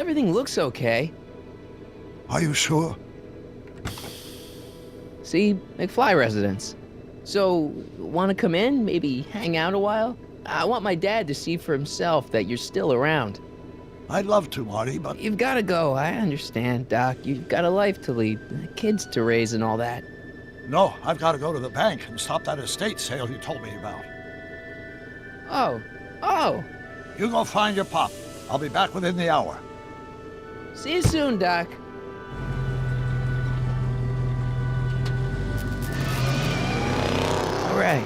Everything looks okay. Are you sure? See, McFly residence. So, want to come in? Maybe hang out a while? I want my dad to see for himself that you're still around. I'd love to, Marty, but You've got to go. I understand, Doc. You've got a life to lead, kids to raise and all that. no, I've got to go to the bank and stop that estate sale you told me about. Oh. You go find your pop. I'll be back within the hour. See you soon, Doc. All right.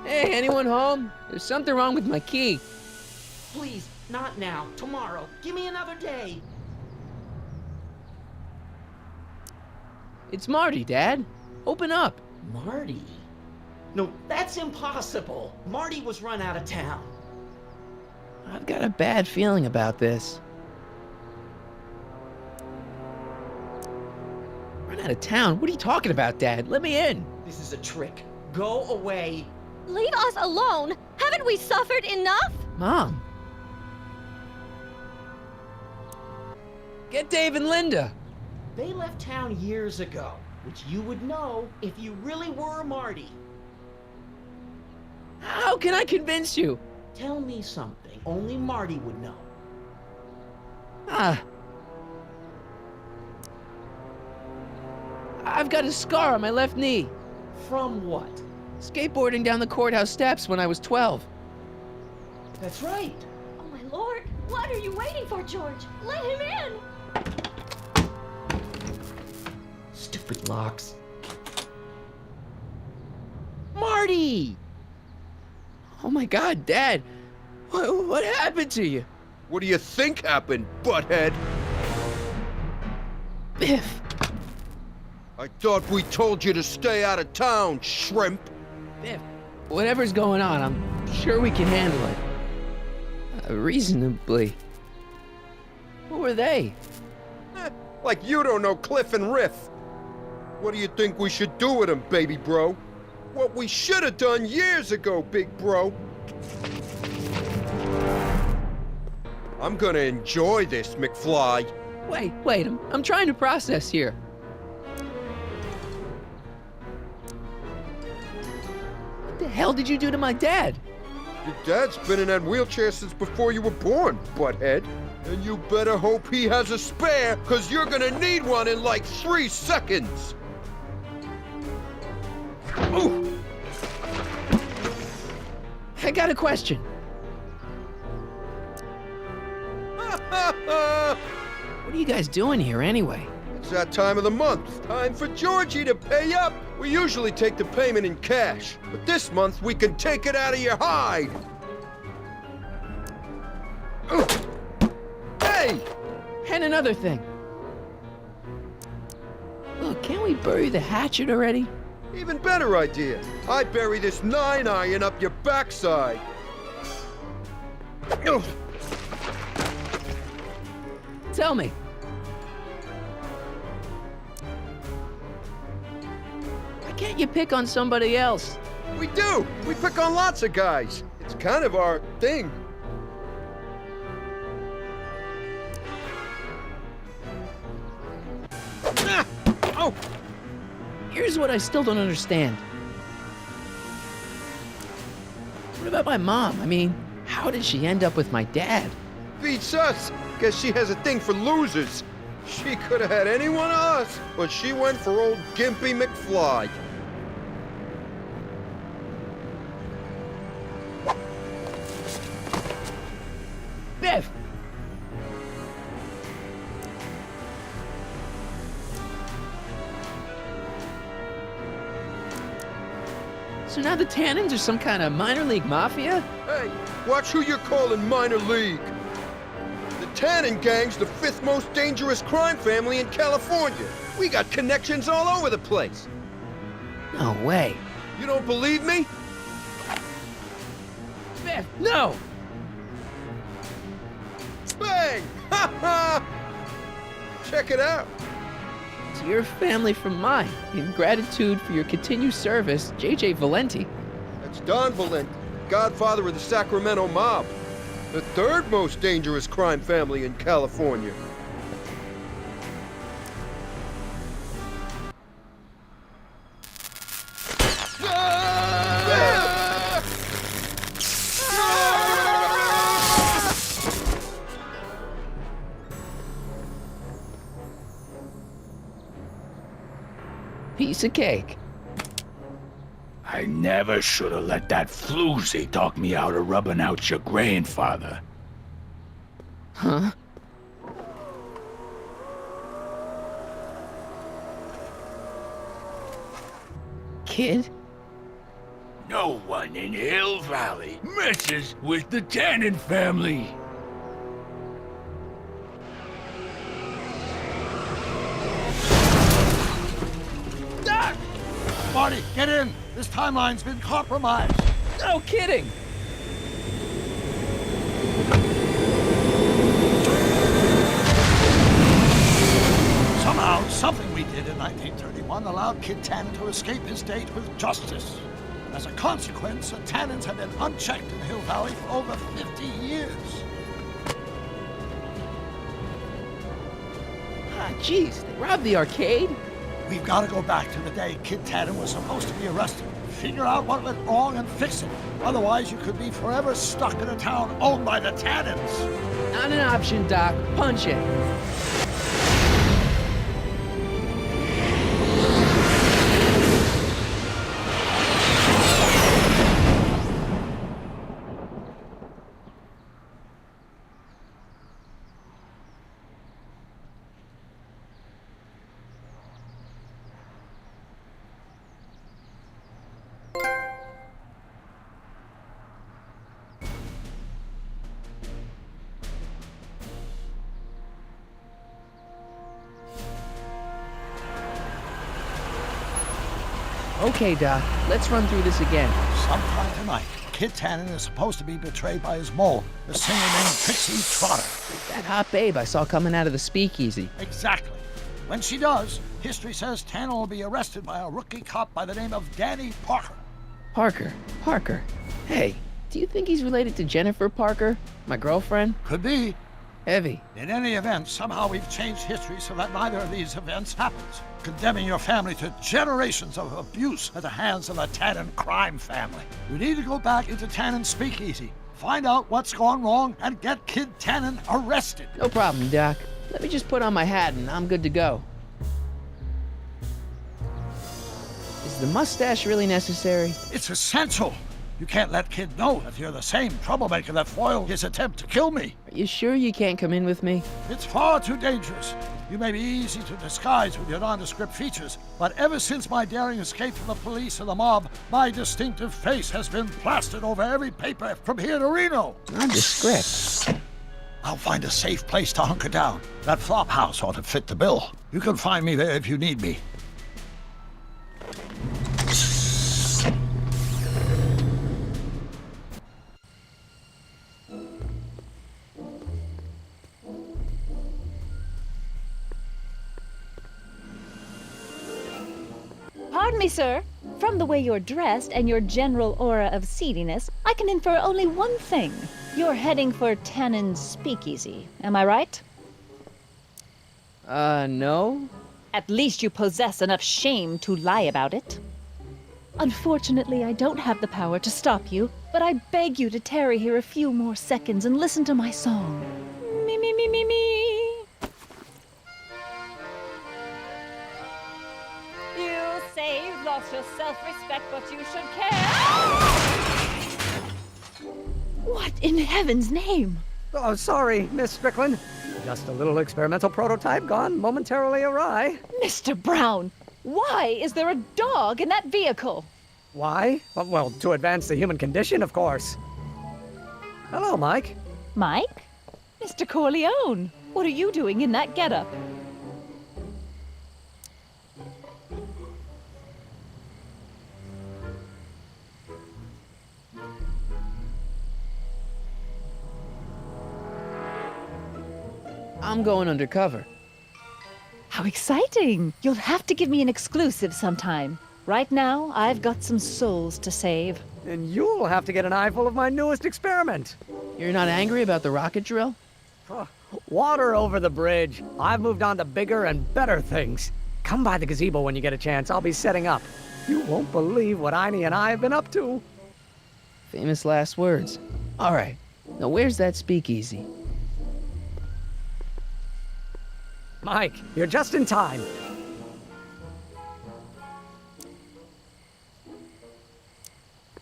Hey, anyone home? There's something wrong with my key. Please, not now. Tomorrow. Give me another day. It's Marty, Dad. Open up. Marty? No, that's impossible. Marty was run out of town. I've got a bad feeling about this. Run out of town? What are you talking about, Dad? Let me in. This is a trick. Go away. Leave us alone! Haven't we suffered enough? Mom. Get Dave and Linda. They left town years ago, which you would know if you really were Marty. How can I convince you? Tell me something only Marty would know. I've got a scar on my left knee. From what? Skateboarding down the courthouse steps when I was 12. That's right. Oh my lord! What are you waiting for, George? Let him in! Stupid locks. Marty! Oh my God, Dad. What happened to you? What do you think happened, butthead? Biff. I thought we told you to stay out of town, shrimp. Biff. Whatever's going on, I'm sure we can handle it. Reasonably. Who were they? Like you don't know Cliff and Riff. What do you think we should do with them, baby bro? What we should have done years ago, big bro. I'm gonna enjoy this, McFly. Wait, I'm trying to process here. What the hell did you do to my dad? Your dad's been in that wheelchair since before you were born, butthead. And you better hope he has a spare, cause you're gonna need one in like 3 seconds. Ooh. I got a question. What are you guys doing here anyway? It's that time of the month. Time for Georgie to pay up. We usually take the payment in cash, but this month we can take it out of your hide. Hey! And another thing. Look, can't we bury the hatchet already? Even better idea. I bury this 9-iron up your backside. Tell me. Why can't you pick on somebody else? We do. We pick on lots of guys. It's kind of our thing. Ah! Oh! Here's what I still don't understand. What about my mom? I mean, how did she end up with my dad? Beats us. Guess she has a thing for losers. She could have had any one of us, but she went for old Gimpy McFly. Biff! So now the Tannens are some kind of minor league mafia? Hey, watch who you're calling minor league. The Tannen gang's the 5th most dangerous crime family in California. We got connections all over the place. No way. You don't believe me? Biff, no! Bang! Ha ha! Check it out. So you're family from mine. In gratitude for your continued service, J.J. Valenti. That's Don Valenti, godfather of the Sacramento mob. The third most dangerous crime family in California. Piece of cake. I never should have let that floozy talk me out of rubbing out your grandfather. Huh? Kid? No one in Hill Valley messes with the Tannen family. Marty, get in! This timeline's been compromised. No kidding! Somehow, something we did in 1931 allowed Kid Tannen to escape his date with justice. As a consequence, the Tannens have been unchecked in Hill Valley for over 50 years. Ah, jeez, they robbed the arcade? We've got to go back to the day Kid Tannen was supposed to be arrested. Figure out what went wrong and fix it. Otherwise, you could be forever stuck in a town owned by the Tannens. Not an option, Doc. Punch it. Okay, Doc, let's run through this again. Sometime tonight, Kid Tannen is supposed to be betrayed by his mole, the singer named Trixie Trotter. That hot babe I saw coming out of the speakeasy. Exactly. When she does, history says Tannen will be arrested by a rookie cop by the name of Danny Parker. Parker. Hey, do you think he's related to Jennifer Parker, my girlfriend? Could be. Heavy. In any event, somehow we've changed history so that neither of these events happens, condemning your family to generations of abuse at the hands of the Tannen crime family. We need to go back into Tannen's speakeasy, find out what's gone wrong, and get Kid Tannen arrested. No problem, Doc. Let me just put on my hat and I'm good to go. Is the mustache really necessary? It's essential. You can't let Kid know if you're the same troublemaker that foiled his attempt to kill me. Are you sure you can't come in with me? It's far too dangerous. You may be easy to disguise with your nondescript features, but ever since my daring escape from the police and the mob, my distinctive face has been plastered over every paper from here to Reno. Nondescript. I'll find a safe place to hunker down. That flop house ought to fit the bill. You can find me there if you need me. Pardon me, sir. From the way you're dressed and your general aura of seediness, I can infer only one thing. You're heading for Tannen's speakeasy. Am I right? No. At least you possess enough shame to lie about it. Unfortunately, I don't have the power to stop you, but I beg you to tarry here a few more seconds and listen to my song. Me, me, me, me, me. You say you've lost your self-respect, but you should care. What in heaven's name? Oh, sorry, Miss Strickland. Just a little experimental prototype gone momentarily awry. Mr. Brown, why is there a dog in that vehicle? Why? Well, to advance the human condition, of course. Hello, Mike. Mike? Mr. Corleone, what are you doing in that getup? I'm going undercover. How exciting! You'll have to give me an exclusive sometime. Right now, I've got some souls to save. And you'll have to get an eyeful of my newest experiment. You're not angry about the rocket drill? Water over the bridge. I've moved on to bigger and better things. Come by the gazebo when you get a chance. I'll be setting up. You won't believe what Einie and I have been up to. Famous last words. All right. Now where's that speakeasy? Mike, you're just in time.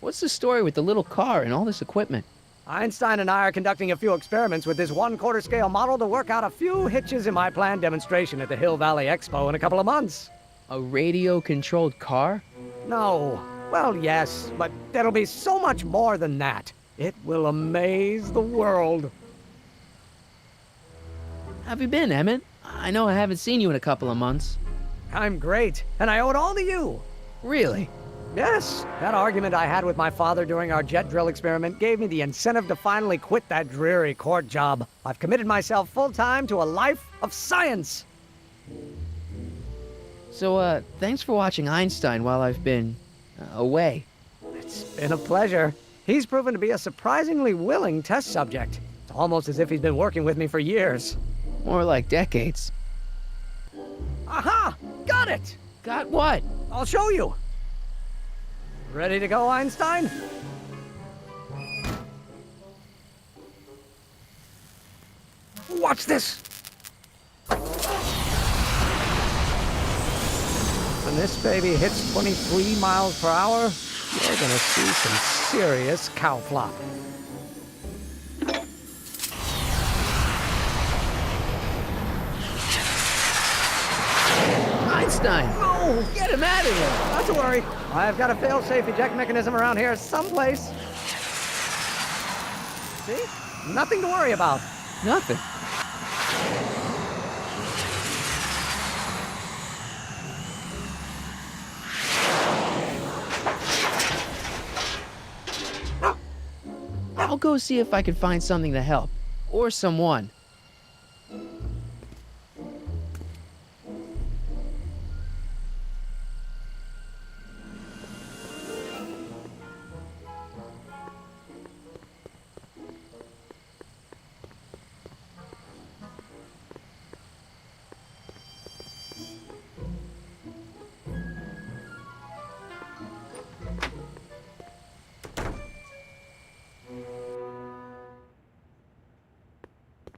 What's the story with the little car and all this equipment? Einstein and I are conducting a few experiments with this 1/4 scale model to work out a few hitches in my planned demonstration at the Hill Valley Expo in a couple of months. A radio-controlled car? No. Well, yes, but it'll be so much more than that. It will amaze the world. Have you been, Emmett? I know I haven't seen you in a couple of months. I'm great, and I owe it all to you. Really? Yes, that argument I had with my father during our jet drill experiment gave me the incentive to finally quit that dreary court job. I've committed myself full-time to a life of science. So, thanks for watching Einstein while I've been away. It's been a pleasure. He's proven to be a surprisingly willing test subject. It's almost as if he's been working with me for years. More like decades. Aha! Got it! Got what? I'll show you. Ready to go, Einstein? Watch this! When this baby hits 23 miles per hour, you're gonna see some serious cow flop. Einstein! No! Get him out of there! Not to worry. I've got a fail-safe eject mechanism around here someplace. See? Nothing to worry about. Nothing. I'll go see if I can find something to help. Or someone.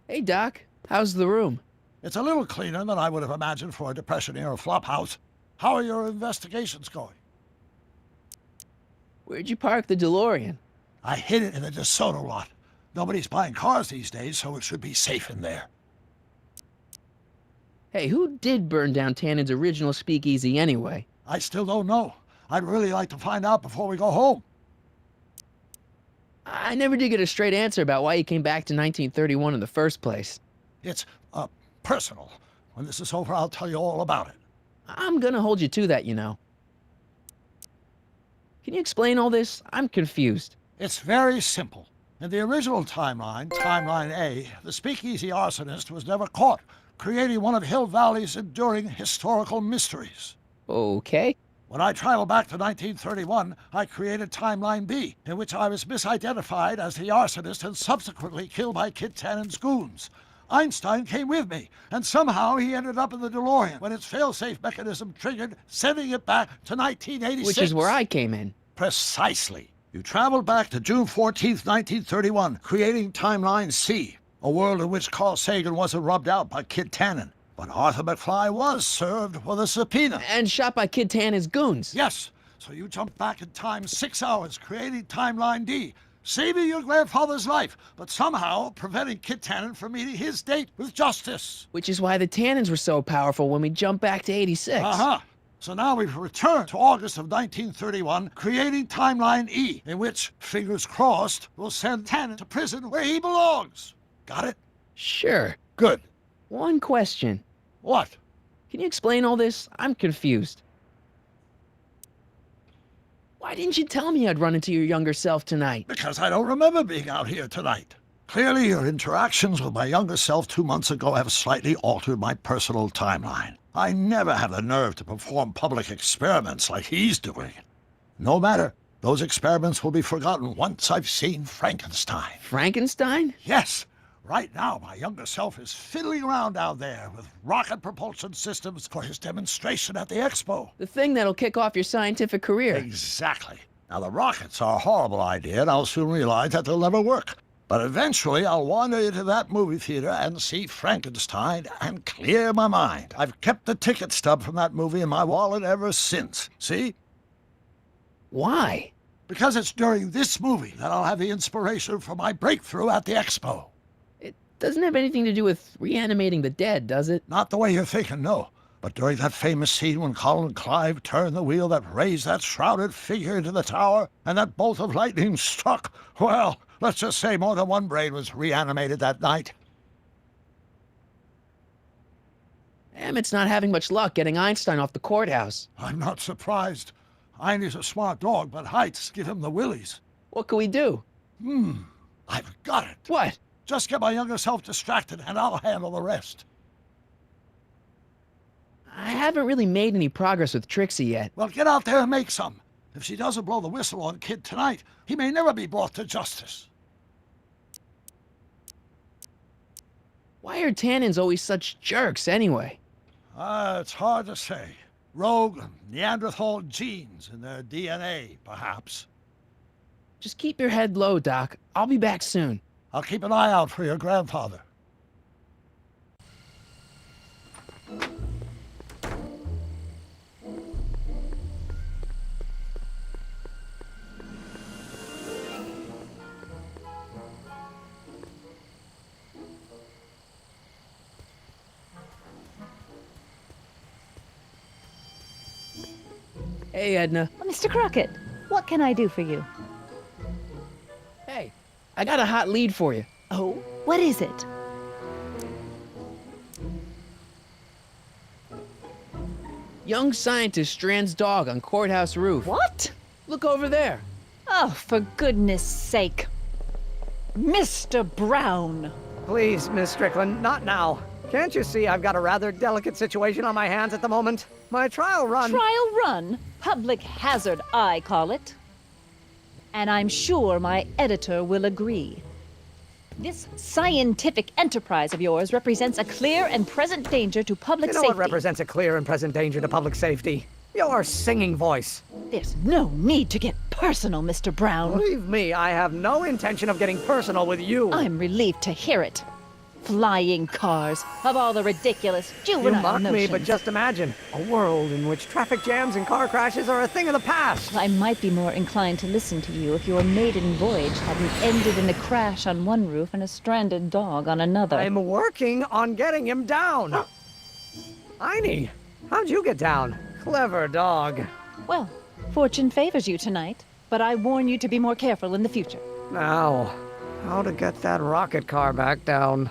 Hey, Doc. How's the room? It's a little cleaner than I would have imagined for a Depression-era flophouse. How are your investigations going? Where'd you park the DeLorean? I hid it in the DeSoto lot. Nobody's buying cars these days, so it should be safe in there. Hey, who did burn down Tannen's original speakeasy anyway? I still don't know. I'd really like to find out before we go home. I never did get a straight answer about why you came back to 1931 in the first place. It's, personal. When this is over, I'll tell you all about it. I'm gonna hold you to that, you know. Can you explain all this? I'm confused. It's very simple. In the original timeline, Timeline A, the speakeasy arsonist was never caught, creating one of Hill Valley's enduring historical mysteries. Okay. When I traveled back to 1931, I created Timeline B, in which I was misidentified as the arsonist and subsequently killed by Kid Tannen's goons. Einstein came with me, and somehow he ended up in the DeLorean when its fail-safe mechanism triggered, sending it back to 1986. Which is where I came in. Precisely. You traveled back to June 14th, 1931, creating Timeline C, a world in which Carl Sagan wasn't rubbed out by Kid Tannen. But Arthur McFly was served with a subpoena. And shot by Kid Tannen's goons. Yes, so you jumped back in time 6 hours, creating Timeline D, saving your grandfather's life, but somehow preventing Kid Tannen from meeting his date with justice. Which is why the Tannens were so powerful when we jumped back to 86. Uh-huh. So now we've returned to August of 1931, creating Timeline E, in which, fingers crossed, we'll send Tannen to prison where he belongs. Got it? Sure. Good. One question. What? Can you explain all this? I'm confused. Why didn't you tell me I'd run into your younger self tonight? Because I don't remember being out here tonight. Clearly, your interactions with my younger self 2 months ago have slightly altered my personal timeline. I never have the nerve to perform public experiments like he's doing. No matter. Those experiments will be forgotten once I've seen Frankenstein. Frankenstein? Yes. Right now, my younger self is fiddling around down there with rocket propulsion systems for his demonstration at the expo. The thing that'll kick off your scientific career. Exactly. Now, the rockets are a horrible idea, and I'll soon realize that they'll never work. But eventually, I'll wander into that movie theater and see Frankenstein and clear my mind. I've kept the ticket stub from that movie in my wallet ever since. See? Why? Because it's during this movie that I'll have the inspiration for my breakthrough at the expo. It doesn't have anything to do with reanimating the dead, does it? Not the way you're thinking, no. But during that famous scene when Colin Clive turned the wheel that raised that shrouded figure into the tower, and that bolt of lightning struck, well, let's just say more than one brain was reanimated that night. Emmett's not having much luck getting Einstein off the courthouse. I'm not surprised. Einstein's a smart dog, but heights give him the willies. What can we do? I've got it. What? Just get my younger self distracted, and I'll handle the rest. I haven't really made any progress with Trixie yet. Well, get out there and make some. If she doesn't blow the whistle on Kid tonight, he may never be brought to justice. Why are Tannens always such jerks, anyway? It's hard to say. Rogue Neanderthal genes in their DNA, perhaps. Just keep your head low, Doc. I'll be back soon. I'll keep an eye out for your grandfather. Hey, Edna. Mr. Crockett, what can I do for you? Hey, I got a hot lead for you. Oh, what is it? Young scientist strands dog on courthouse roof. What? Look over there. Oh, for goodness sake. Mr. Brown! Please, Miss Strickland, not now. Can't you see I've got a rather delicate situation on my hands at the moment? My trial run... Trial run? Public hazard, I call it. And I'm sure my editor will agree. This scientific enterprise of yours represents a clear and present danger to public You know safety. what represents a clear and present danger to public safety? Your singing voice. There's no need to get personal, Mr. Brown. Believe me, I have no intention of getting personal with you. I'm relieved to hear it. Flying cars, of all the ridiculous You juvenile mock me, notions. but just imagine a world in which traffic jams and car crashes are a thing of the past. I might be more inclined to listen to you if your maiden voyage hadn't ended in a crash on one roof and a stranded dog on another. I'm working on getting him down. Einie, how'd you get down? Clever dog. Well, fortune favors you tonight, but I warn you to be more careful in the future. Now, how to get that rocket car back down?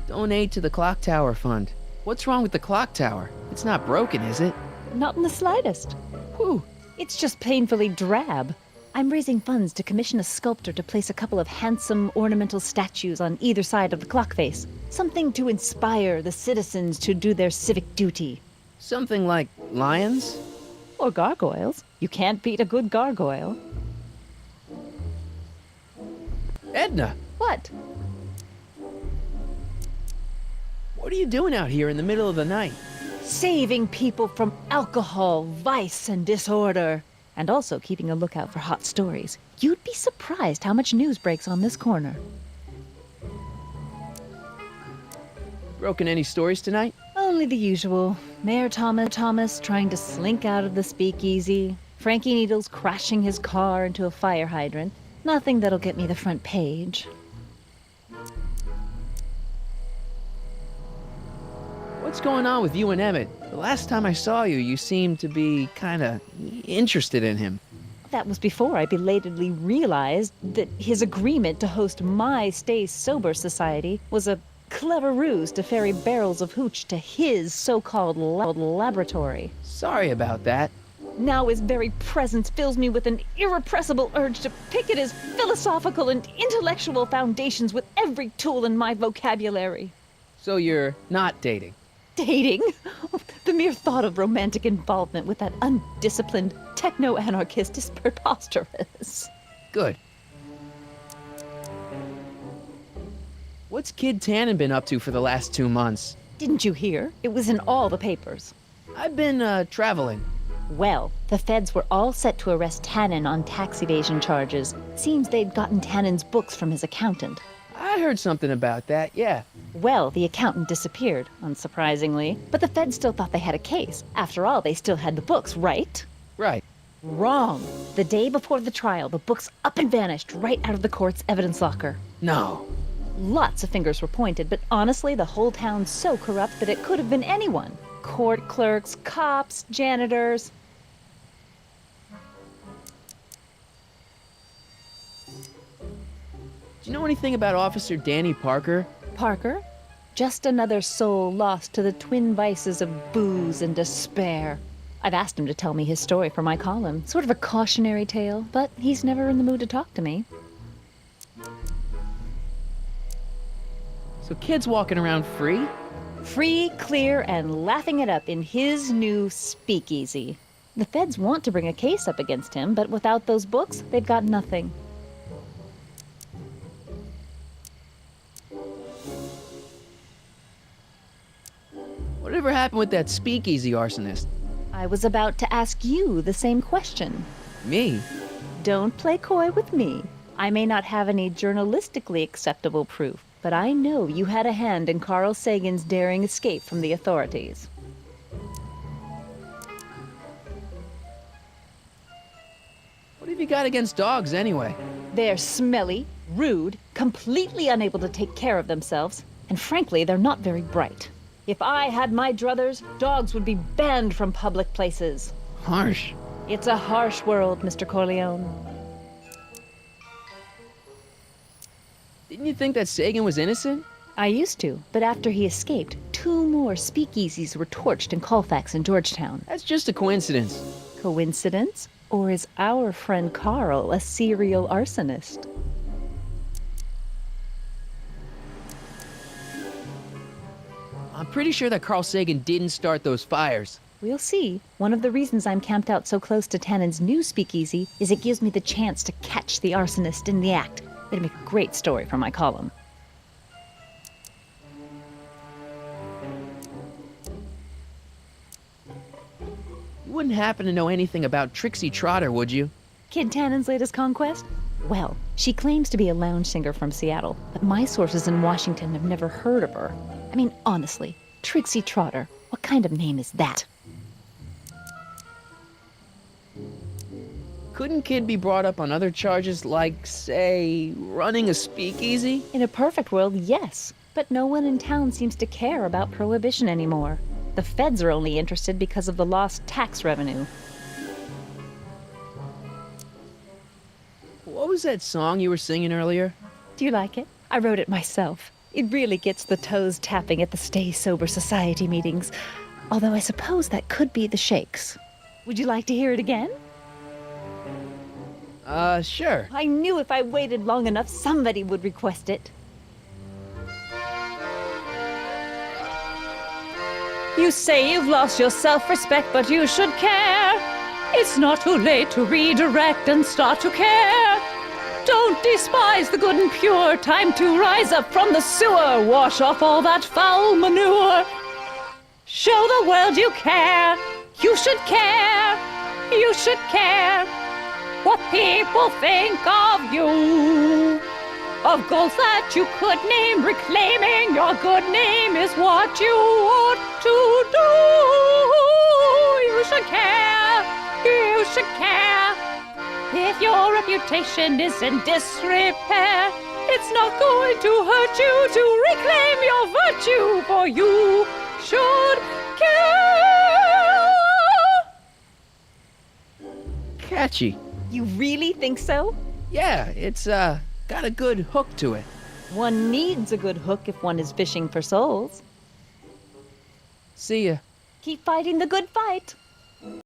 Donate to the Clock Tower Fund. What's wrong with the clock tower? It's not broken, is it? Not in the slightest. Whew. It's just painfully drab. I'm raising funds to commission a sculptor to place a couple of handsome ornamental statues on either side of the clock face. Something to inspire the citizens to do their civic duty. Something like lions? Or gargoyles. You can't beat a good gargoyle. Edna, What? what are you doing out here in the middle of the night? Saving people from alcohol, vice, and disorder. And also keeping a lookout for hot stories. You'd be surprised how much news breaks on this corner. Broken any stories tonight? Only the usual. Mayor Thomas trying to slink out of the speakeasy. Frankie Needles crashing his car into a fire hydrant. Nothing that'll get me the front page. What's going on with you and Emmett? The last time I saw you, you seemed to be kinda interested in him. That was before I belatedly realized that his agreement to host my Stay Sober Society was a clever ruse to ferry barrels of hooch to his so-called laboratory. Sorry about that. Now his very presence fills me with an irrepressible urge to pick at his philosophical and intellectual foundations with every tool in my vocabulary. So you're not dating? Dating? The mere thought of romantic involvement with that undisciplined techno-anarchist is preposterous. Good. What's Kid Tannen been up to for the last 2 months? Didn't you hear? It was in all the papers. I've been, traveling. Well, the feds were all set to arrest Tannen on tax evasion charges. Seems they'd gotten Tannen's books from his accountant. I heard something about that, yeah. Well, the accountant disappeared, unsurprisingly. But the feds still thought they had a case. After all, they still had the books, right? Right. Wrong. The day before the trial, the books up and vanished right out of the court's evidence locker. No. Lots of fingers were pointed, but honestly, the whole town's so corrupt that it could have been anyone. Court clerks, cops, janitors. Do you know anything about Officer Danny Parker? Parker? Just another soul lost to the twin vices of booze and despair. I've asked him to tell me his story for my column. Sort of a cautionary tale, but he's never in the mood to talk to me. So kids walking around free? Free, clear, and laughing it up in his new speakeasy. The feds want to bring a case up against him, but without those books, they've got nothing. Whatever happened with that speakeasy arsonist? I was about to ask you the same question. Me? Don't play coy with me. I may not have any journalistically acceptable proof, but I know you had a hand in Carl Sagan's daring escape from the authorities. What have you got against dogs, anyway? They're smelly, rude, completely unable to take care of themselves, and frankly, they're not very bright. If I had my druthers, dogs would be banned from public places. Harsh. It's a harsh world, Mr. Corleone. Didn't you think that Sagan was innocent? I used to, but after he escaped, 2 more speakeasies were torched in Colfax and Georgetown. That's just a coincidence. Coincidence? Or is our friend Carl a serial arsonist? I'm pretty sure that Carl Sagan didn't start those fires. We'll see. One of the reasons I'm camped out so close to Tannen's new speakeasy is it gives me the chance to catch the arsonist in the act. It'd make a great story for my column. You wouldn't happen to know anything about Trixie Trotter, would you? Kid Tannen's latest conquest? Well, she claims to be a lounge singer from Seattle, but my sources in Washington have never heard of her. I mean, honestly, Trixie Trotter, what kind of name is that? Couldn't Kid be brought up on other charges like, say, running a speakeasy? In a perfect world, yes. But no one in town seems to care about prohibition anymore. The feds are only interested because of the lost tax revenue. What was that song you were singing earlier? Do you like it? I wrote it myself. It really gets the toes tapping at the Stay Sober Society meetings. Although I suppose that could be the Shakes. Would you like to hear it again? Sure. I knew if I waited long enough, somebody would request it. You say you've lost your self-respect, but you should care. It's not too late to redirect and start to care. Don't despise the good and pure. Time to rise up from the sewer. Wash off all that foul manure. Show the world you care. You should care. You should care what people think of you. Of goals that you could name, reclaiming your good name is what you ought to do. You should care. You should care. If your reputation is in disrepair, it's not going to hurt you to reclaim your virtue, for you should care. Catchy. You really think so? Yeah, it's, got a good hook to it. One needs a good hook if one is fishing for souls. See ya. Keep fighting the good fight.